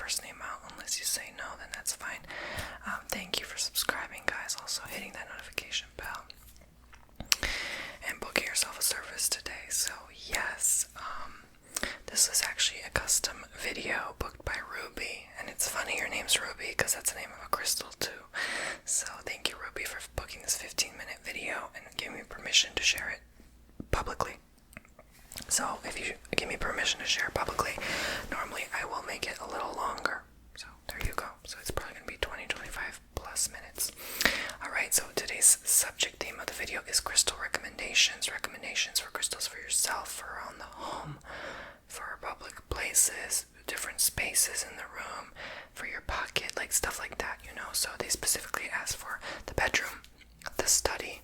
first name out. Unless you say no, then that's fine. Thank you for subscribing, guys. Also hitting that notification bell. And booking yourself a service today. So yes, this is actually a custom video booked by Ruby. And it's funny your name's Ruby because that's the name of a crystal too. So thank you, Ruby, for booking this 15-minute video and giving me permission to share it publicly. So if you give me permission to share publicly, normally I will make it a little longer. So there you go. So it's probably going to be 20-25 plus minutes. Alright, so today's subject theme of the video is crystal recommendations. Recommendations for crystals for yourself, for around the home, for public places, different spaces in the room, for your pocket, like stuff like that, you know. So they specifically ask for the bedroom, the study,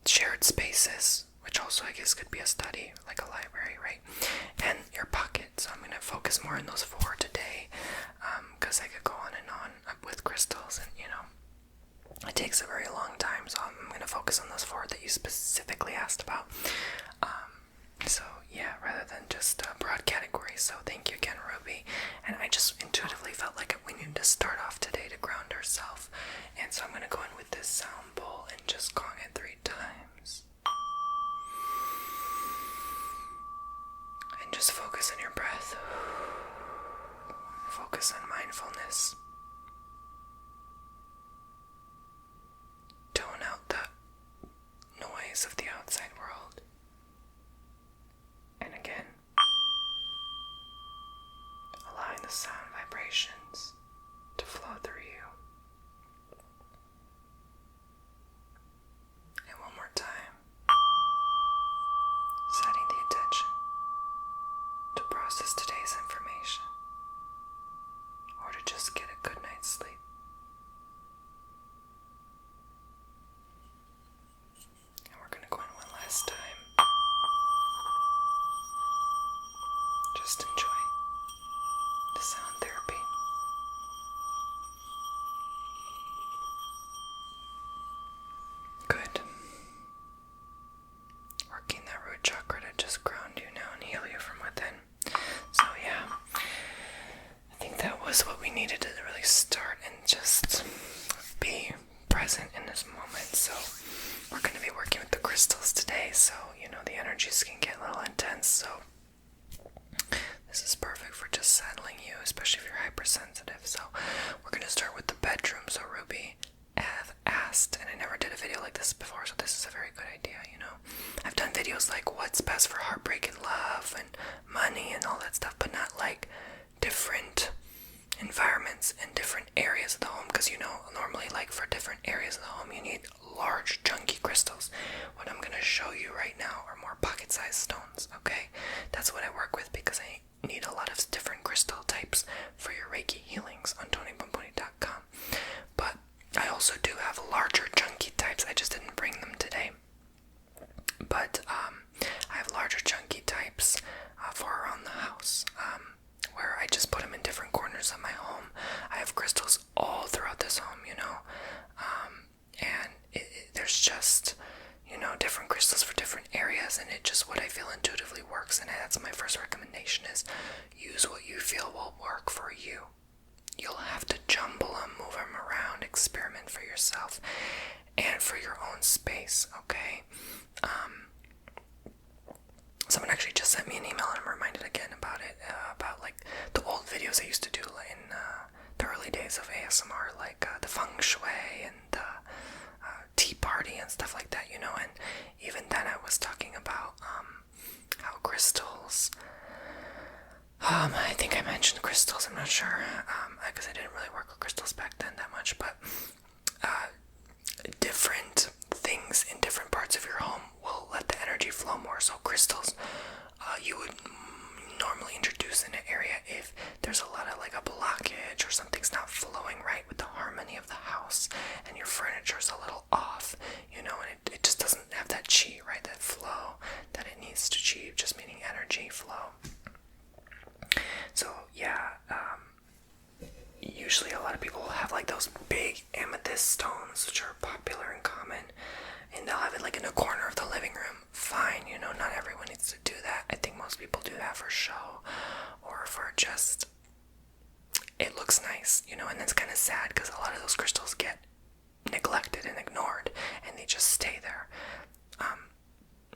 shared spaces, which also I guess could be a study, like a library, right? And your pocket. So I'm going to focus more on those four today, because I could go on and on with crystals, and you know, it takes a very long time, so I'm going to focus on those four that you specifically asked about. So yeah, rather than just a broad category. So thank you again, Ruby. And I just intuitively felt like we needed to start off today to ground ourselves, and so I'm going to go in with this sound bowl and just gong it 3 times. And just focus on your breath. Focus on mindfulness. Tone out the noise of the outside world. And again, allowing the sound vibrations to flow through you. And one more time, setting the intention to process today's information, or to just get a good night's sleep. And we're going to go in one last time. Just enjoy the sound therapy. Good. Working that root chakra to just ground you now and heal you from within. So yeah, I think that was what we needed to really start and just be present in this moment. So we're going to be working with the crystals today, so you know the energies can get a little intense, so this is perfect for just settling you, especially if you're hypersensitive. So we're going to start with the bedroom. So Ruby have asked, and I never did a video like this before, so this is a very good idea, you know. I've done videos like what's best for heartbreak and love and money and all that stuff, but not like different environments and different areas of the home, because you know normally like for different areas of the home you need large chunky crystals. What I'm going to show you right now are more pocket-sized stones, okay? That's what I work with because I need a lot of different crystal types for your Reiki healings on TonyBomboni.com. But I also do have larger chunky types. I just didn't bring them today. But I have larger chunky types for around the house, where I just put them in different corners of my home. I have crystals all throughout this home, you know, and there's just, you know, different crystals for different areas, and it just what I feel intuitively works. And that's my first recommendation, is use what you feel will work for you. You'll have to jumble them, move them around, experiment for yourself and for your own space, okay? Someone actually just sent me an email, and I'm reminded again about it, about like the old videos I used to do in the early days of ASMR, like the feng shui and the tea party and stuff like that, you know. And even then I was talking about how crystals, I think I mentioned crystals, I'm not sure, because I didn't really work with crystals back then that much, but different things in different parts of your home will let the energy flow more. So crystals, you would normally introduce in an area if there's a lot of like a blockage or something's not flowing right with the harmony of the house and your furniture's a little off, you know, and it just doesn't have that chi, right, that flow that it needs to achieve, just meaning energy flow. So yeah, usually a lot of people will have like those big amethyst stones, which are popular and common, and they'll have it like in a corner of the living room. Fine, you know, not everyone needs to do that. I think most people do that for show or for and that's kind of sad because a lot of those crystals get neglected and ignored, and they just stay there.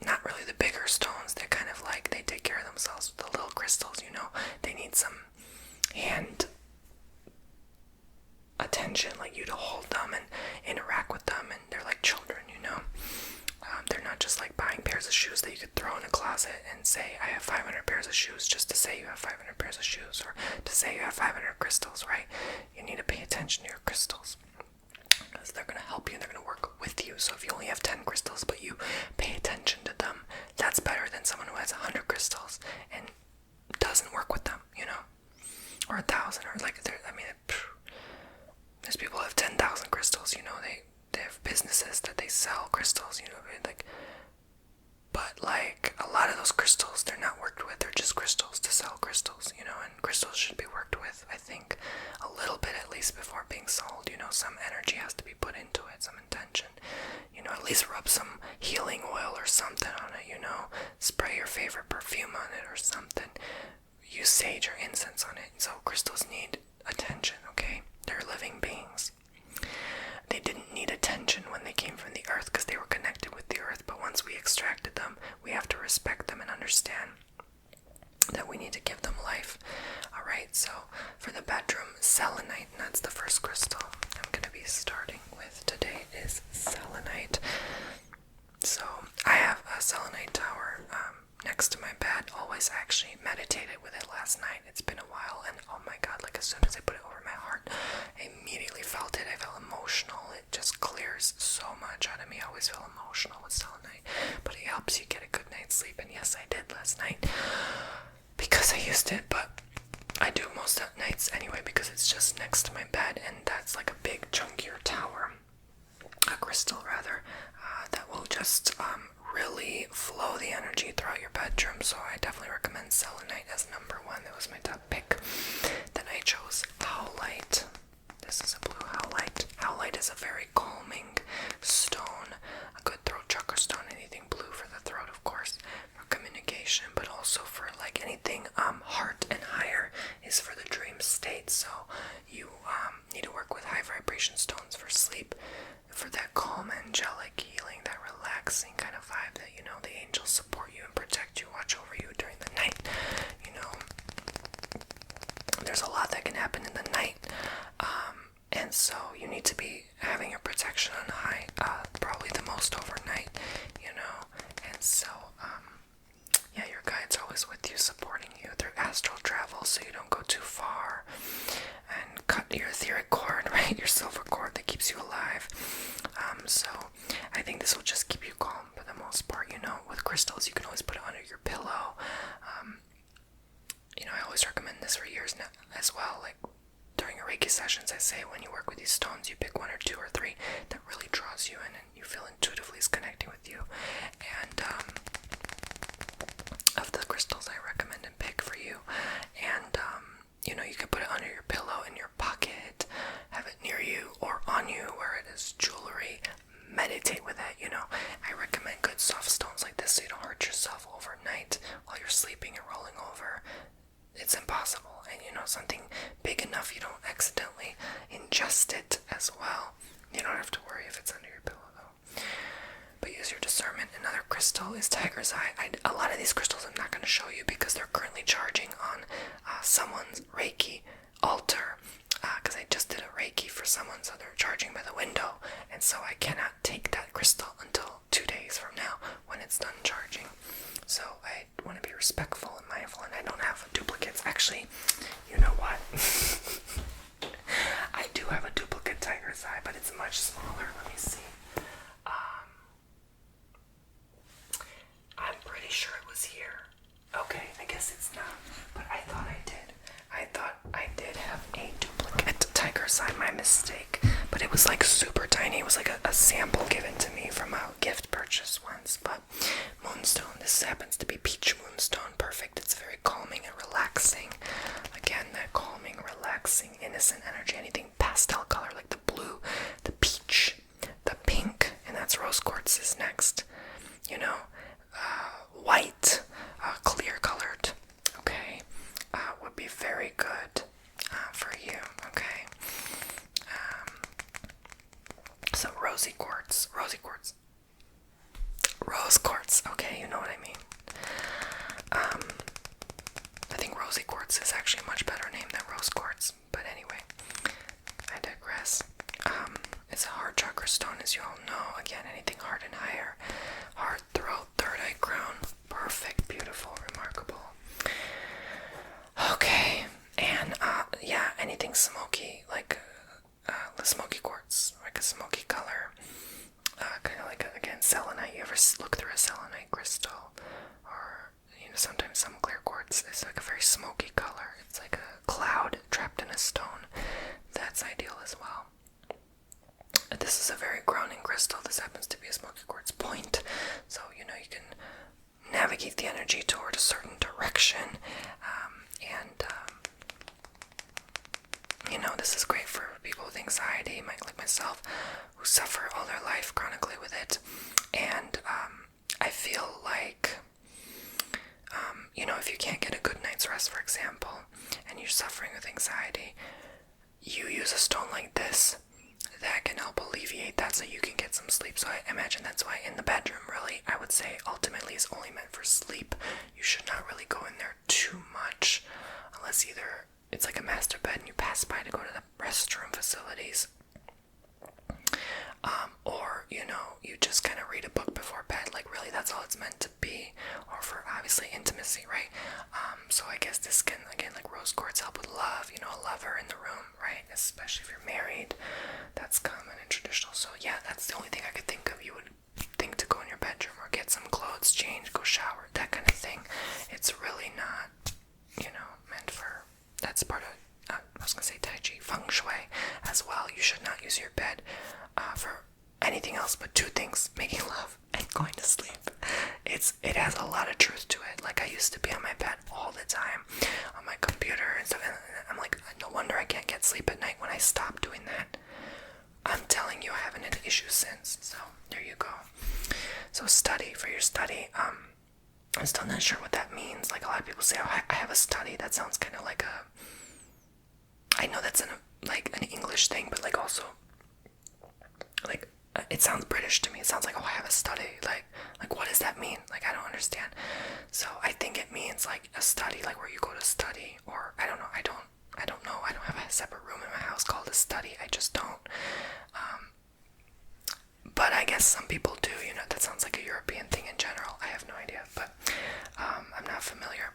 Not really the bigger stones, they're kind of like, they take care of themselves. The little crystals, they need some hand attention, like you to hold them and interact with them, and they're like children. They're not just like buying pairs of shoes that you could throw in a closet and say, I have 500 pairs of shoes, just to say you have 500 pairs of shoes, or to say you have 500 crystals, right? You need to pay attention to your crystals, because they're going to help you and they're going to work with you. So if you only have 10 crystals but you pay attention to them, that's better than someone who has 100 crystals and doesn't work with them, or 1,000, or like, there's people who have 10,000 crystals, they have businesses that they sell crystals, but like a lot of those crystals, they're not worked with, they're just crystals to sell crystals, and crystals should be worked with, I think, a little bit at least before being sold. Some energy has to be put into it, some intention, at least rub some healing oil or something on it, spray your favorite perfume on it or something, use sage or incense on it. So crystals need attention, okay? They're living beings. They didn't need attention when they came from the earth because they were connected with the earth, but once we extracted them, we have to respect them and understand that we need to give them life. Alright, so for the bedroom, selenite, and that's the first crystal I'm going to be starting with today, is selenite. So I have a selenite tower next to my bed. Always. Actually meditated with it last night. It's been a while, and oh my god, like as soon as I put it over my heart, I immediately felt it. I felt emotional. It just clears so much out of me. I always feel emotional with selenite, but it helps you get a good night's sleep, and yes, I did last night because I used it, but I do most nights anyway because it's just next to my bed, and that's like a big chunkier tower, a crystal rather, that will just really flow the energy throughout your bedroom. So I definitely recommend selenite as number one. That was my top pick. Then I chose howlite. This is a blue howlite. Howlite is a very calming stone, a good throat chakra stone. Anything blue for the throat, of course, for communication, but also for like anything heart and higher is for the dream state. So you need to work with high vibration stones for sleep, for that calm, angelic healing, that relaxing kind of vibe that, the angels support you and protect you, watch over you during the night. There's a lot that can happen in the night, and so you need to be having your protection on high, probably the most overnight, and so, yeah, your guides are always with you, supporting you through astral travel so you don't go too far and cut your etheric cord, right? Your silver cord that keeps you alive. So I think this will just keep you calm for the most part. With crystals, you can always put it under your pillow. I always recommend this for years now as well. Like during your Reiki sessions, I say when you work with these stones, you pick one or two or three that really draws you in and you feel intuitively is connecting with you. And of the crystals I recommend and pick for you, and you can put it under your pillow, in your pocket, have it near you or on you where it is jewelry. Meditate with it. I recommend good soft stones like this so you don't hurt yourself overnight while you're sleeping and rolling over. It's impossible. And something big enough you don't accidentally ingest it as well. You don't have to worry if it's under your pillow though. But use your discernment. Another crystal is tiger's eye. A lot of these crystals I'm not going to show you because they're currently charging on someone's Reiki altar, because I just did a Reiki for someone, so they're charging by the window, and so I cannot take that crystal until 2 days from now when it's done charging. So I want to be respectful and mindful, and I don't have duplicates. Actually, you know what? I do have a duplicate tiger's eye, but it's much smaller. Let me see. I'm pretty sure it was here. Okay, I guess it's not, but I thought I did. I thought I did have a duplicate tiger's eye, my mistake. But it was like super tiny. It was like a sample given to me from a gift purchase once. But moonstone, this happens to be peach moonstone. Perfect. It's very calming and relaxing. Again, that calming, relaxing, innocent energy. Anything pastel color like the blue, the peach, the pink, and that's rose quartz is next. White, clear colored, okay, would be very good for you, okay? is actually a much better name than rose quartz. But anyway, I digress. It's a hard chakra stone, as you all know. Again, anything hard and higher. Heart, throat, third eye crown. Perfect, beautiful, remarkable. Okay, and yeah, anything smoky, like the smoky quartz, like a smoky color. Kind of like, again, selenite. You ever look through a selenite crystal? Or, sometimes some clear quartz is like a very smoky color. It's like a cloud trapped in a stone. That's ideal as well. This is a very grounding crystal. This happens to be a smoky quartz point. So, you can navigate the energy toward a certain direction. This is great for people with anxiety, like myself, who suffer all their life chronically with it. And I feel like, if you can't get a good night's rest, for example, and you're suffering with anxiety, you use a stone like this that can help alleviate that so you can get some sleep. So I imagine that's why in the bedroom, really, I would say ultimately is only meant for sleep. You should not really go in there too much, unless either it's like a master bed and you pass by to go to the restroom facilities, or you just kind of read a book before bed. Like, really, that's all it's meant to be. Or for obviously intimacy, right? So I guess this can, again, like rose quartz, help with love. A lover in the room, right? Especially if you're married, that's common and traditional. So yeah, that's the only thing I could think of. You would think to go in your bedroom or get some clothes, change, go shower, that kind of thing. It's really not, meant for. That's part of, I was going to say Tai Chi, Feng Shui as well. You should not use your bed for anything else but two things: making love and going to sleep. It has a lot of truth to it. Like, I used to be on my bed all the time, on my computer and stuff, and I'm like, no wonder I can't get sleep at night when I stopped doing that. I'm telling you, I haven't had issues since. So, there you go. So, study. For your study, I'm still not sure what that means. Like, a lot of people say, oh, I have a study. That sounds kind of like I know that's an English thing, but like also, like, it sounds British to me. It sounds like, oh, I have a study. Like what does that mean? Like, I don't understand. So I think it means like a study, like where you go to study, or I don't know. I don't know. I don't have a separate room in my house called a study. I just don't. But I guess some people do. That sounds like a European thing in general. I have no idea, but I'm not familiar.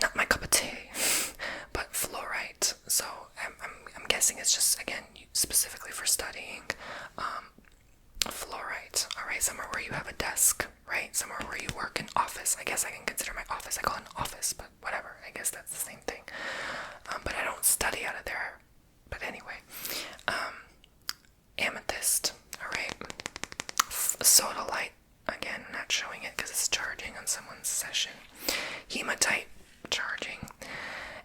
Not my cup of tea, but fluorite. So I'm guessing it's just, again, specifically for studying. Fluorite. All right, somewhere where you have a desk, right? Somewhere where you work in office. I guess I can consider my office. I call it an office, but whatever. I guess that's the same thing. But I don't study out of there. But anyway, amethyst. All right, sodalite. Again, I'm not showing it because it's charging on someone's session. Hematite, charging,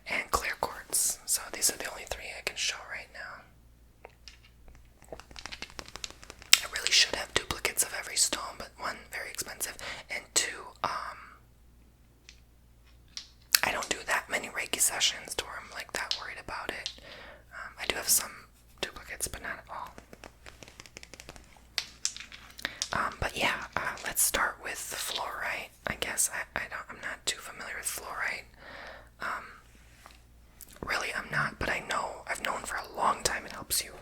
and clear quartz. So these are the only three I can show right now. I really should have duplicates of every stone, but one, very expensive, and two, I don't do that many Reiki sessions to where I'm like that worried about it. I do have some duplicates, but not all. But yeah, let's start with the fluorite. I guess I'm not too familiar with fluorite. Really, I'm not, but I've known for a long time it helps you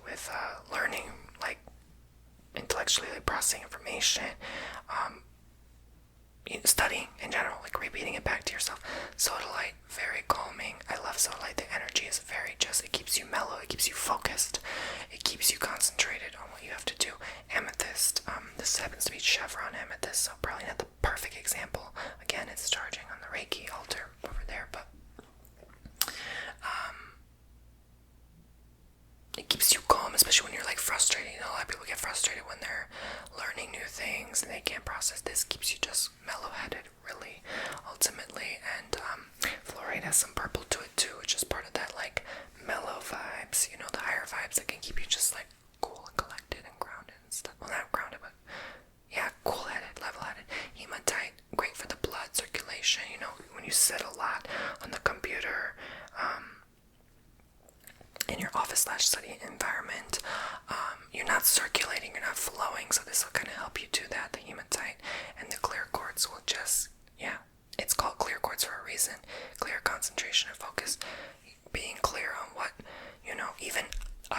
with learning, like intellectually, like processing information, studying in general, like repeating it back to yourself. Sodalite, very calming. I love sodalite. The energy is it keeps you mellow, it keeps you focused, it keeps you concentrated on what you have to do. Amethyst, this happens to be chevron amethyst, so probably not the perfect example. Again, it's charging on the Reiki altar over there, but it keeps you calm, especially when you're like frustrated. A lot of people get frustrated when they're learning new things and they can't process this. Keeps you just mellow-headed, really, ultimately. And fluorite has some purple to it too, which is part of that like mellow vibes, the higher vibes that can keep you just like cool and collected and grounded and stuff. Well, not grounded, but yeah, cool-headed, level-headed. Hematite, great for the blood circulation. When you sit a lot on the computer, in your office/study environment, you're not circulating, you're not flowing, so this will kind of help you do that. The hematite and the clear quartz will just, It's called clear quartz for a reason. Clear concentration and focus. Being clear on what, even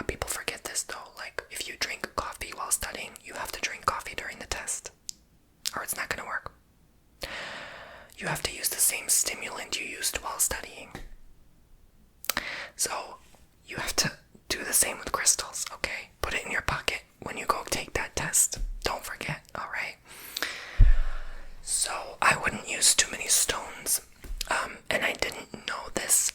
people forget this though. Like, if you drink coffee while studying, you have to drink coffee during the test, or it's not going to work. You have to use the same stimulant you used while studying. So, you have to do the same with crystals, okay? Put it in your pocket when you go take that test. Don't forget, alright? So, I wouldn't use too many stones. And I didn't know this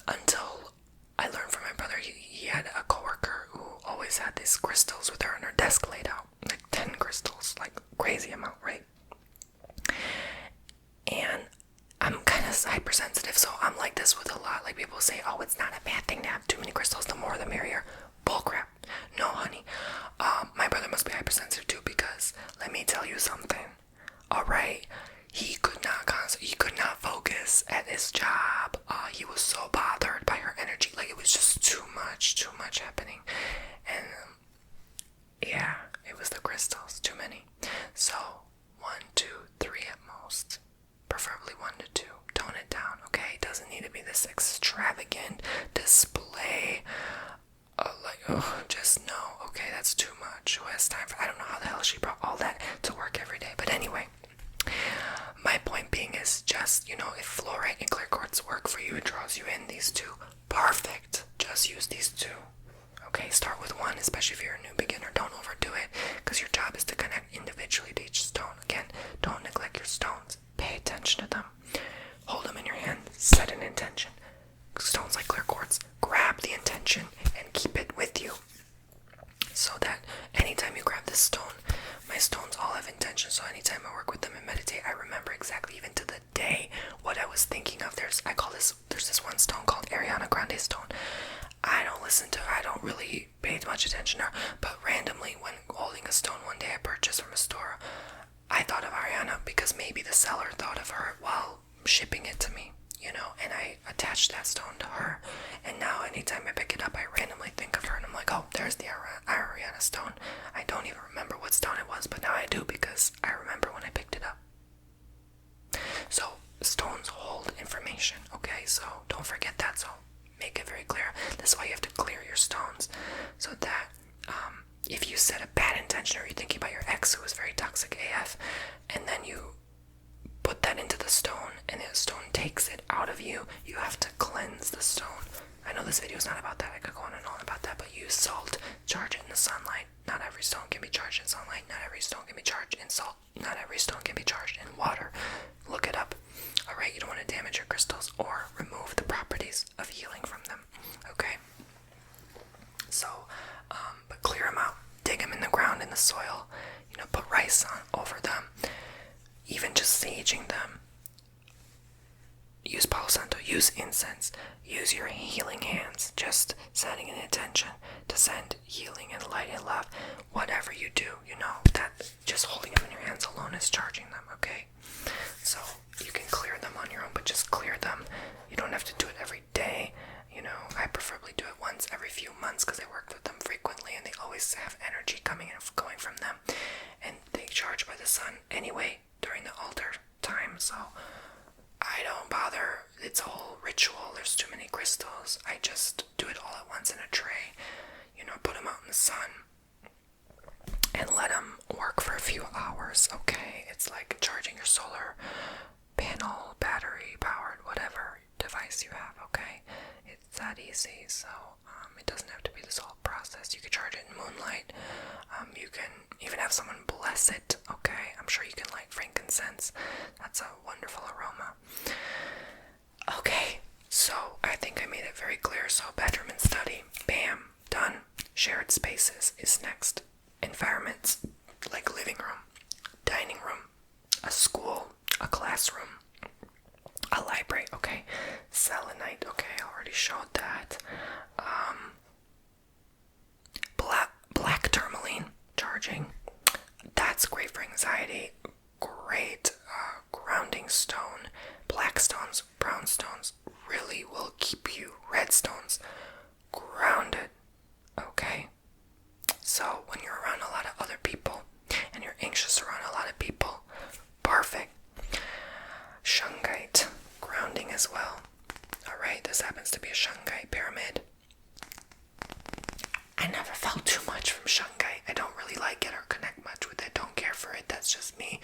until I learned from my brother. He had a coworker who always had these crystals with her on her desk laid out. Like 10 crystals, like crazy amount, right? And I'm kind of hypersensitive, so I'm like this with a lot. Like, people say, oh, it's not a bad thing to have too many crystals, the more the merrier. Bullcrap. No, honey. My brother must be hypersensitive too, because let me tell you something. Alright, he could not focus at his job. He was so bothered by her energy. Like, it was just too much happening. And yeah, it was the crystals, too many. So 1, 2, 3 at most, preferably 1 to 2. Tone it down, okay? It doesn't need to be this extravagant display. Just no, okay? That's too much. Who has time for? I don't know how the hell she brought all that to work every day, but anyway. My point being is just, if fluorite and clear quartz work for you, it draws you in, these two, perfect. Just use these two. Okay, start with one, especially if you're a new beginner. Don't overdo it, because your job is to connect individually to each stone. Again, don't neglect your stones. Pay attention to them. Hold them in your hand. Set an intention. Stones like clear quartz, grab the intention and keep it with you. So that anytime you grab this stone, my stones all have intention, so anytime I work with them and meditate, I remember exactly, even to the day, what I was thinking of. There's this one stone called Ariana Grande stone. I don't really pay much attention to her, but randomly, when holding a stone one day I purchased from a store, I thought of Ariana, because maybe the seller thought of her while shipping it to me, and I attached that stone to her, and now anytime I pick it up, I randomly think of her, and I'm like, oh, there's the Ariana stone. I don't even remember what stone it was, but now I do, because I remember when I picked it up. So, stones hold information, okay? So, don't forget that, so make it very clear. This is why you have to clear your stones, so that if you set a bad intention, or you're thinking about your ex who was very toxic AF, and then you put that into the stone, and the stone takes it out of you, you have to cleanse the stone. I know this video is not about that. I could go on and on about that, but use salt, charge it in the sunlight. Not every stone can be charged in sunlight. Not every stone can be charged in salt. Not every stone can be charged in water. Look it up. Alright, you don't want to damage your crystals or remove the properties of healing from them. Okay? So, but clear them out. Dig them in the ground, in the soil. Put rice over them. Even just saging them. Use Palo Santo, use incense, use your healing hands, just setting an intention to send healing and light and love. Whatever you do, that just holding them in your hands alone is charging them, okay? So you can clear them on your own, but just clear them. You don't have to do it every day. I preferably do it once every few months, because I work with them frequently and they always have energy coming and going from them, and they charge by the sun anyway during the altar time, so I don't bother. It's a whole ritual. There's too many crystals. I just do it all at once in a tray. Put them out in the sun and let them work for a few hours, okay? It's like charging your solar panel, battery powered, whatever device you have, okay? It's that easy, so it doesn't have to be this whole process. You can charge it in moonlight. You can even have someone bless it, okay? I'm sure you can light frankincense. That's a wonderful aroma. Okay, so I think I made it very clear. So bedroom and study, bam, done. Shared spaces is next. Environments like living room, dining room, a school, a classroom, a library, okay? Selenite, okay, I already showed that. Black tourmaline, charging. That's great for anxiety. Great grounding stone. Black stones, brown stones really will keep you, red stones, grounded. Okay? So when you're around a lot of other people and you're anxious around a lot of people, perfect. this happens to be a shungite pyramid. I never felt too much from shungite. I don't really like it or connect much with it. Don't care for it. That's just me.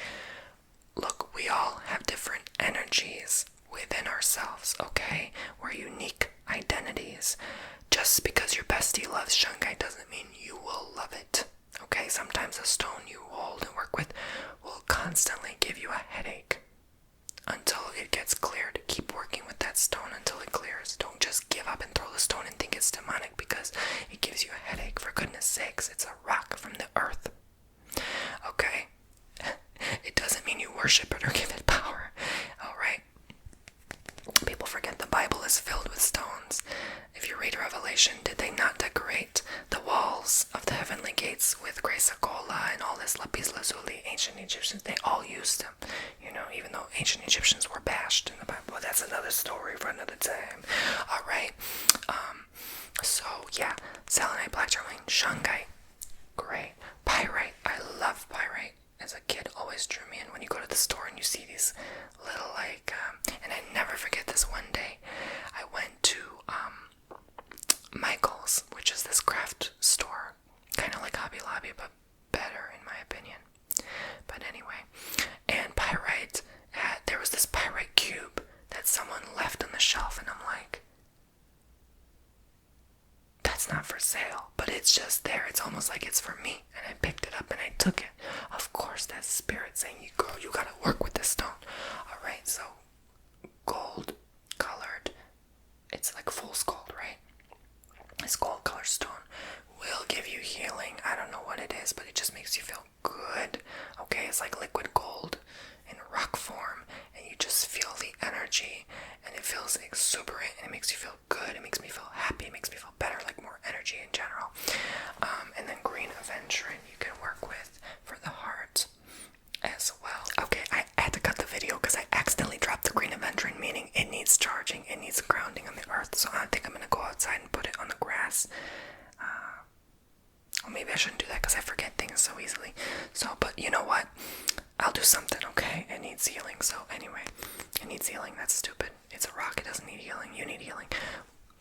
Look, we all have different energies within ourselves, okay? We're unique identities. Just because your bestie loves shungite doesn't mean you will love it, okay? Sometimes a stone you hold and work with will constantly give you a headache until it gets cleared. Keep working with that stone until it clears. Don't just give up and throw the stone and think it's demonic because it gives you a headache. For goodness sakes, it's a rock from the earth, okay? It doesn't mean you worship it or give it power, alright? People forget the Bible is filled with stones. If you read Revelation, did they not decorate the walls of the heavenly gates with chrysocolla and all this lapis lazuli? Ancient Egyptians, they all used them, you know, even though ancient Egyptians were bashed in the Bible. But that's another story for another time. Alright, so yeah, selenite, black tourmaline, shungite, great. Pyrite, I love pyrite. As a kid, always drew me in when you go to the store and you see these little and I never forget this one day. I went to Michael's, which is this craft store, kind of like Hobby Lobby, but better in my opinion. But anyway, and pyrite there was this pyrite cube that someone left on the shelf, and I'm like, that's not for sale, but it's just there. It's almost like it's for me, and I picked it up and I took it. Of course, that's spirit saying, you girl, you gotta work with this stone. Alright, so gold colored, it's like fool's gold, right? This gold colored stone will give you healing. I don't know what it is, but it just makes you feel good. Okay, it's like liquid gold in rock form, and you just feel the energy, and it feels exuberant, and it makes you feel good. It makes me feel happy. It makes me feel better, like more energy in general. And then green aventurine you can work with for the heart as well. Okay, I had to cut the video because I accidentally dropped the green aventurine, meaning it needs charging, it needs grounding on the earth. So I think I'm gonna go outside and put it on the grass. Or maybe I shouldn't do that because I forget things so easily. So, but you know what? I'll do something, okay? It needs healing. So anyway, it needs healing. That's stupid. It's a rock. It doesn't need healing. You need healing.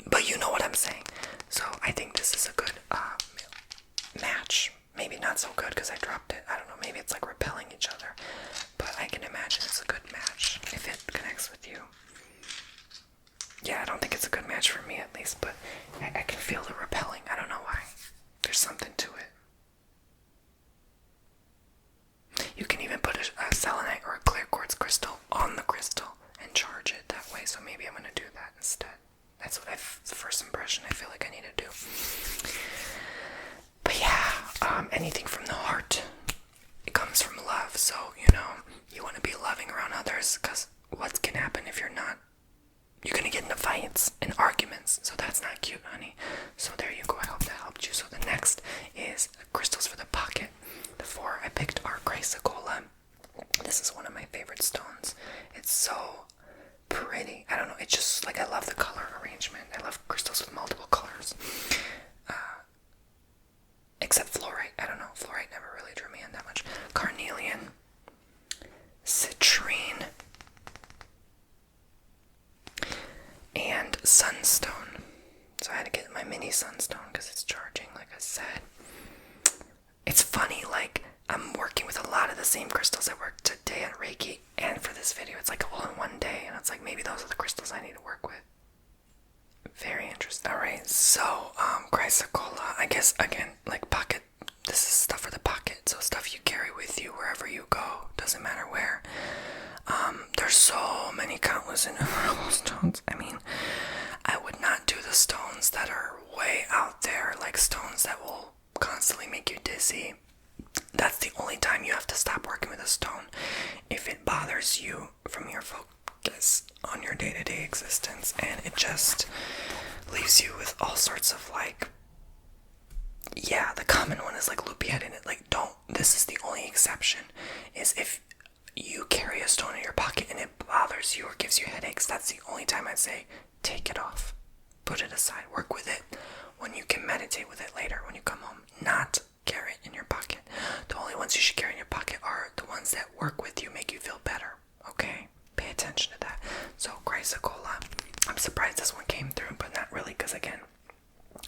But you know what I'm saying. So I think this is a good match. Maybe not so good because I dropped it. I don't know. Maybe it's like repelling each other. But I can imagine it's a good match if it connects with you. Yeah, I don't think it's a good match for me at least, but I can feel the repelling. I don't know why. There's something to it. You can even put a selenite or a clear quartz crystal on the crystal and charge it that way. So maybe I'm going to do that instead. That's what the first impression I feel like I need to do. But yeah, anything from the heart, it comes from love. So, you know, you want to be loving around others, because what can happen if you're not? You're going to get into fights and arguments. So that's not cute, honey. So there you go. I hope that helped you. So the next is crystals for the pocket. The 4 I picked are chrysocolla. This is one of my favorite stones. It's so pretty. I don't know. It's just like, I love the color arrangement. I love crystals with multiple colors. Except fluorite. I don't know. Fluorite never really drew me in that much. Carnelian. Citrine. And sunstone. So I had to get my mini sunstone because it's charging, like I said. It's funny, like, I'm working with a lot of the same crystals I worked today at Reiki and for this video. It's like all in one day, and it's like maybe those are the crystals I need to work with. Very interesting. Alright, so chrysocolla, I guess, again, like pocket, this is stuff for the pocket, so stuff you carry with you wherever you go, doesn't matter where. There's so many countless innumerable stones. I mean, I would not do the stones that are way out there, like stones that will constantly make you dizzy. That's the only time you have to stop working with a stone. If it bothers you from your focus on your day-to-day existence, and it just leaves you with all sorts of like, yeah, the common one is like loopy head in it. Like, don't, this is the only exception, is if you carry a stone in your pocket and it bothers you or gives you headaches. That's the only time I'd say take it off, put it aside, work with it when you can meditate with it later when you come home. Not carry it in your pocket. The only ones you should carry in your pocket are the ones that work with you, make you feel better. Okay, pay attention to that. So chrysocolla, I'm surprised this one came through, but not really, because again,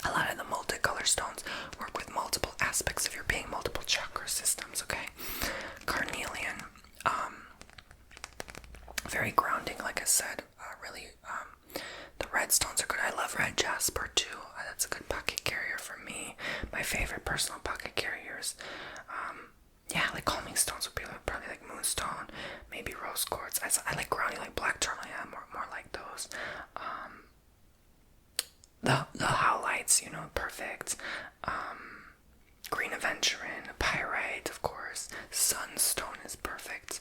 a lot of the multicolor stones work with multiple aspects of your being, multiple chakra systems, okay? Carnelian, very grounding, like I said, really, the red stones are good. I love red jasper too. That's a good pocket carrier for me. My favorite personal pocket carriers, yeah, like calming stones would be probably like moonstone, maybe rose quartz. I like grounding, like black tourmaline, more like those. The howlites, perfect. Green aventurine, pyrite, of course. Sunstone is perfect.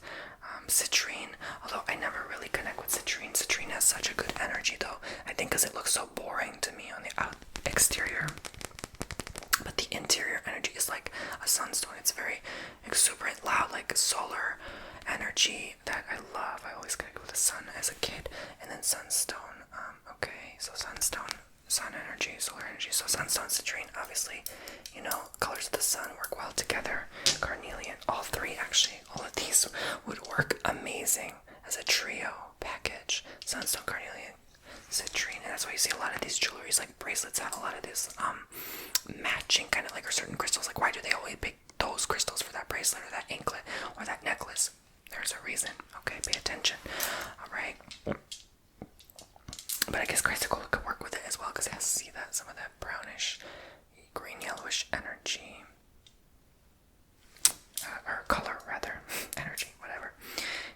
Citrine, although I never really connect with citrine. Citrine has such a good energy, though. I think because it looks so boring to me on the exterior. But the interior energy is like a sunstone. It's very exuberant, loud, like solar energy that I love. I always connect with the sun as a kid. And then sunstone. Okay, so sunstone, sun energy, solar energy. So sunstone, citrine, obviously, colors of the sun work well together. Carnelian, all three actually, all of these would work amazing as a trio package. Sunstone, carnelian, citrine, and that's why you see a lot of these jewelries, like bracelets, have a lot of this matching kind of like, or certain crystals. Like, why do they always pick those crystals for that bracelet or that anklet or that necklace? There's a reason. Okay, pay attention. All right. But I guess Chrysical could work with it as well, because it has to see that some of that brownish, green yellowish energy, or color rather, energy, whatever.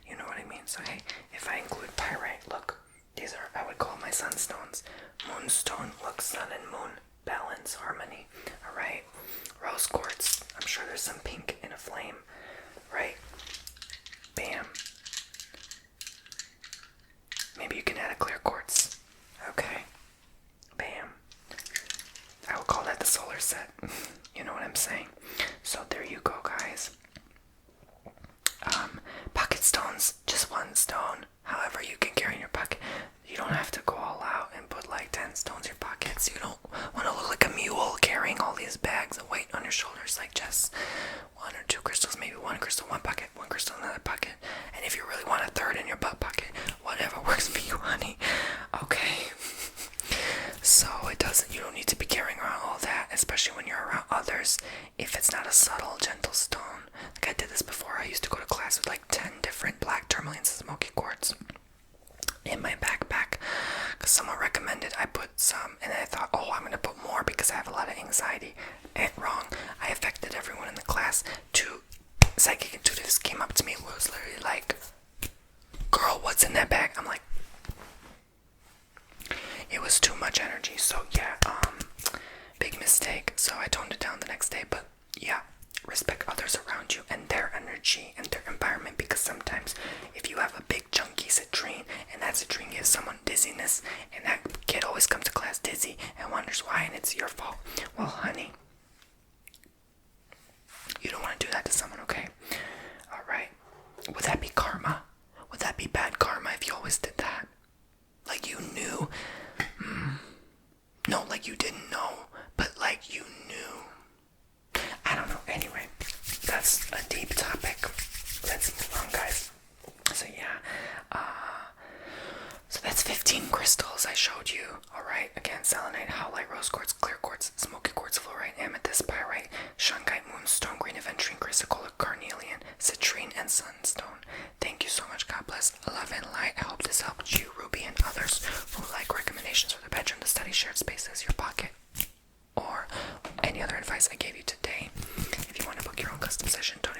You know what I mean? So hey, if I include pyrite, look, these are, I would call my sunstones. Moonstone, look, sun and moon, balance, harmony. All right. Rose quartz. I'm sure there's some pink in a flame, right? Bam. Maybe you can add a clear quartz. Okay. Bam. I will call that the solar set. You know what I'm saying? So there you go, guys. Pocket stones, just one stone. However you can carry in your pocket. You don't have to go all out and put like 10 stones in your pockets. You don't want to look like a mule carrying all these bags of weight on your shoulders. Like just one or two crystals, maybe one crystal, one pocket, one crystal, another pocket. And if you really want a third in your butt pocket, whatever works for you, honey. Okay. So you don't need to be carrying around all that, especially when you're around others, if it's not a subtle, gentle stone. Like I did this before. I used to go to class with like 10 different black tourmalines and smoky quartz in my backpack, because someone recommended I put some, and I thought, oh, I'm going to put more because I have a lot of anxiety. And wrong. I affected everyone in the class. 2 psychic intuitives came up to me and was literally like, girl, what's in that bag? I'm like, it was too much energy. So yeah, big mistake. So I toned it down the next day. But yeah, respect others around you and their energy and their environment, because sometimes if you have a big chunky citrine and that citrine gives someone dizziness, and that kid always comes to class dizzy and wonders why, and it's your fault. Well, honey, you don't want to do that to someone, okay? Alright. Would that be karma? Would that be bad karma if you always did that? Like you knew? No, like you didn't know, but like you knew. I don't know. Anyway, that's a deep topic. Let's move on, guys. So yeah, so that's 15 crystals I showed you. Alright, again, selenite, howlite, rose quartz, clear quartz, smoky quartz, fluorite, amethyst, pyrite, shungite, moonstone, green aventurine, chrysocolla, carnelian, citrine, and sunstone. Thank you so much. God bless, love, and light. I hope this helped you, Ruby, and others who like recommendations for the bedroom, the study, shared spaces, your pocket, or any other advice I gave you today. If you want to book your own custom session, don't